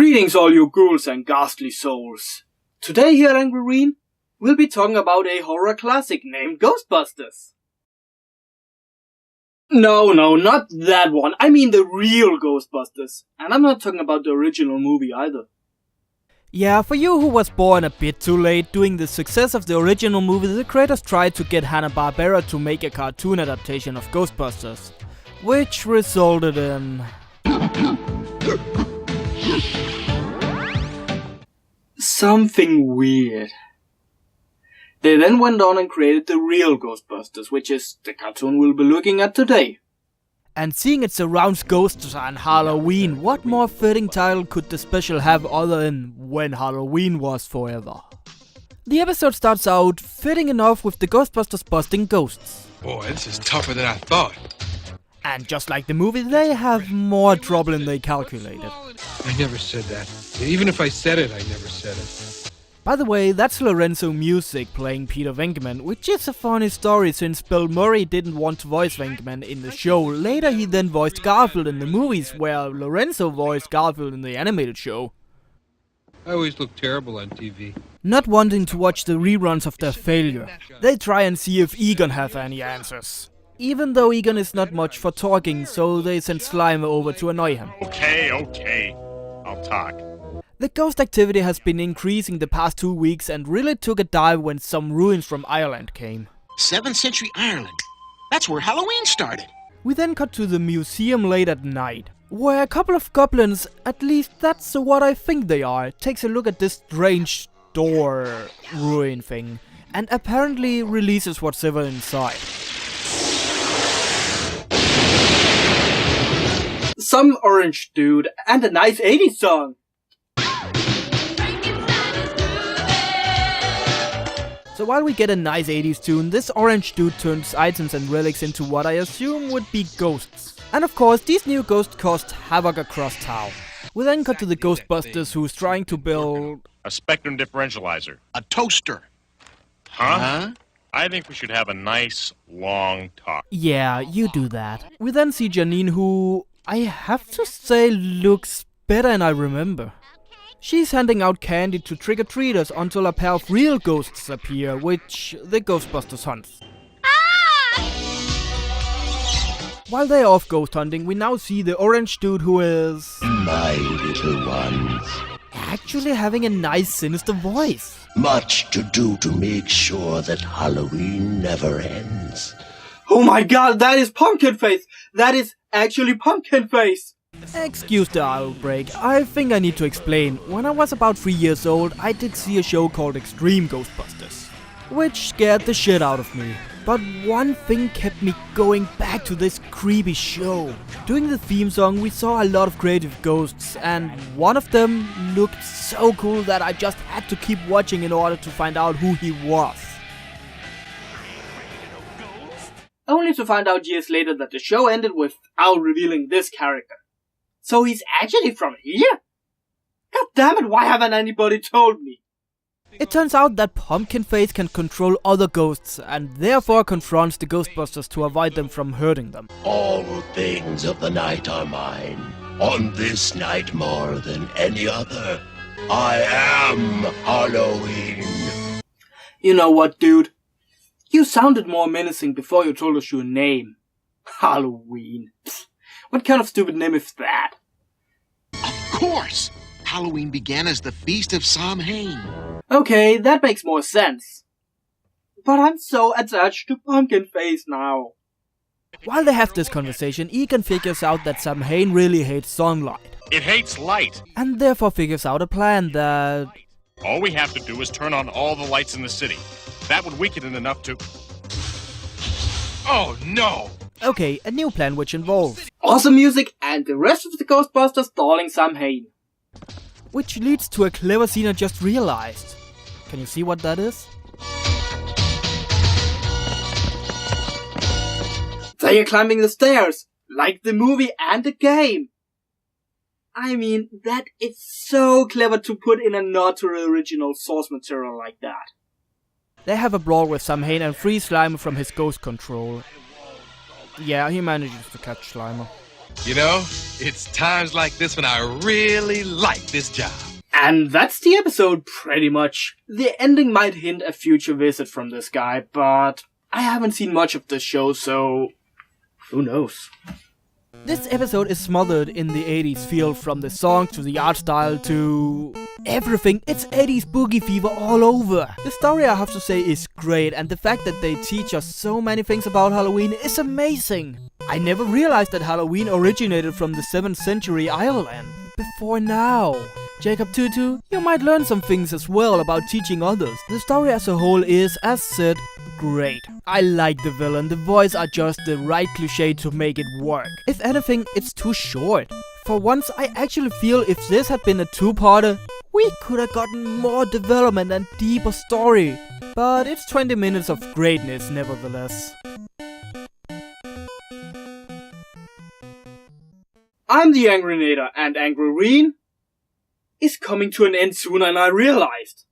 Greetings all you ghouls and ghastly souls. Today here at Angryween, we'll be talking about a horror classic named Ghostbusters. No, not that one. I mean the real Ghostbusters. And I'm not talking about the original movie either. Yeah, for you who was born a bit too late, during the success of the original movie, the creators tried to get Hanna-Barbera to make a cartoon adaptation of Ghostbusters, which resulted in... something weird. They then went on and created the real Ghostbusters, which is the cartoon we'll be looking at today. And seeing it surrounds ghosts and Halloween, what more fitting title could the special have other than When Halloween Was Forever? The episode starts out fitting enough with the Ghostbusters busting ghosts. Boy, this is tougher than I thought. And just like the movie, they have more trouble than they calculated. I never said that. Even if I said it, I never said it. By the way, that's Lorenzo Music playing Peter Venkman, which is a funny story since Bill Murray didn't want to voice Venkman in the show. Later he then voiced Garfield in the movies, where Lorenzo voiced Garfield in the animated show. I always look terrible on TV. Not wanting to watch the reruns of their failure, they try and see if Egon have any answers. Even though Egon is not much for talking, so they send Slimer over to annoy him. Okay, I'll talk. The ghost activity has been increasing the past 2 weeks and really took a dive when some ruins from Ireland came. 7th century Ireland. That's where Halloween started. We then cut to the museum late at night, where a couple of goblins, at least that's what I think they are, takes a look at this strange door ruin thing, and apparently releases what's ever inside. Some orange dude and a nice 80s song. So while we get a nice 80s tune, this orange dude turns items and relics into what I assume would be ghosts. And of course, these new ghosts caused havoc across town. We then cut to the Ghostbusters who's trying to build... a spectrum differentializer. A toaster. Huh? I think we should have a nice, long talk. Yeah, you do that. We then see Janine who, I have to say, looks better than I remember. She's handing out candy to trick-or-treaters until a pair of real ghosts appear, which the Ghostbusters hunt. While they're off ghost hunting, we now see the orange dude who is... my little ones. Actually having a nice sinister voice. Much to do to make sure that Halloween never ends. Oh my god, that is Pumpkin Face! That is actually Pumpkin Face! Excuse the outbreak, I think I need to explain. When I was about 3 years old, I did see a show called Extreme Ghostbusters, which scared the shit out of me. But one thing kept me going back to this creepy show. During the theme song, we saw a lot of creative ghosts, and one of them looked so cool that I just had to keep watching in order to find out who he was. Only to find out years later that the show ended without revealing this character. So he's actually from here? God damn it, why haven't anybody told me? It turns out that Pumpkin Face can control other ghosts and therefore confronts the Ghostbusters to avoid them from hurting them. All things of the night are mine. On this night more than any other, I am Halloween. You know what, dude? You sounded more menacing before you told us your name. Halloween. Pfft, what kind of stupid name is that? Of course! Halloween began as the Feast of Samhain. Okay, that makes more sense. But I'm so attached to Pumpkin Face now. While they have this conversation, Egon figures out that Samhain really hates sunlight. It hates light. And therefore figures out a plan that... All we have to do is turn on all the lights in the city. That would weaken it enough to... Oh no! Okay, a new plan which involves... awesome music and the rest of the Ghostbusters stalling Samhain. Which leads to a clever scene I just realized. Can you see what that is? They are climbing the stairs, like the movie and the game. I mean, that is so clever to put in a nod to the original source material like that. They have a brawl with Samhain and free Slimer from his ghost control. Yeah, he manages to catch Slimer. You know, it's times like this when I really like this job. And that's the episode, pretty much. The ending might hint a future visit from this guy, but I haven't seen much of this show, so who knows? This episode is smothered in the 80s feel, from the songs to the art style to everything. It's 80s boogie fever all over. The story, I have to say, is great, and the fact that they teach us so many things about Halloween is amazing. I never realized that Halloween originated from the 7th century Ireland. Before now. Jacob Tutu, you might learn some things as well about teaching others. The story as a whole is, as said, great. I like the villain, the voices are just the right cliche to make it work. If anything, it's too short. For once, I actually feel if this had been a two-parter, we could have gotten more development and deeper story. But it's 20 minutes of greatness nevertheless. I'm the Angrynator, and Angryween is coming to an end sooner than I realized.